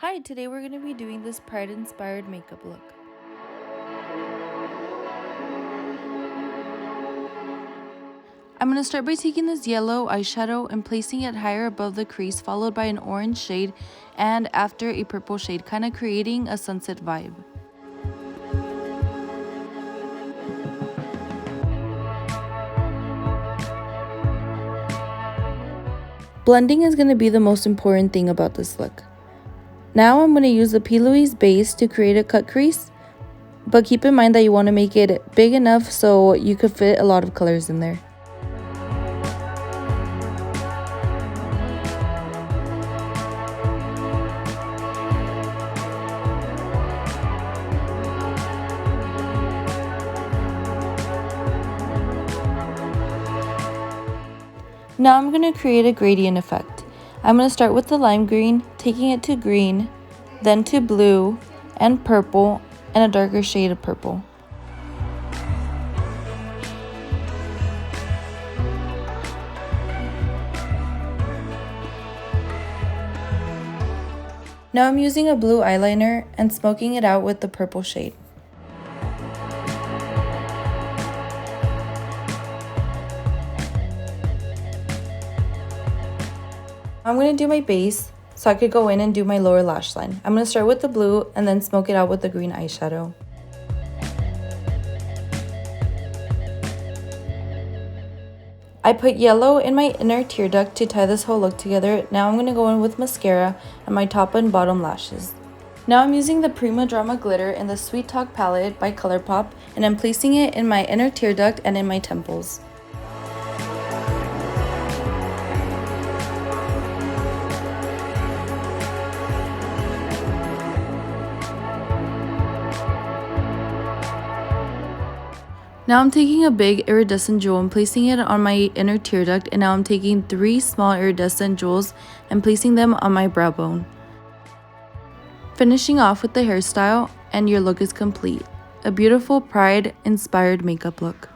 Hi, today we're going to be doing this Pride inspired makeup look. I'm going to start by taking this yellow eyeshadow and placing it higher above the crease, followed by an orange shade and after a purple shade, kind of creating a sunset vibe. Blending is going to be the most important thing about this look. Now I'm going to use the P. Louise base to create a cut crease, but keep in mind that you want to make it big enough so you could fit a lot of colors in there. Now I'm going to create a gradient effect. I'm going to start with the lime green, taking it to green, then to blue and purple, and a darker shade of purple. Now I'm using a blue eyeliner and smoking it out with the purple shade. I'm going to do my base so I could go in and do my lower lash line. I'm going to start with the blue and then smoke it out with the green eyeshadow. I put yellow in my inner tear duct to tie this whole look together. Now I'm going to go in with mascara and my top and bottom lashes. Now I'm using the Prima Drama glitter in the Sweet Talk palette by ColourPop, and I'm placing it in my inner tear duct and in my temples. Now I'm taking a big iridescent jewel and placing it on my inner tear duct, and now I'm taking 3 small iridescent jewels and placing them on my brow bone. Finishing off with the hairstyle, and your look is complete. A beautiful Pride inspired makeup look.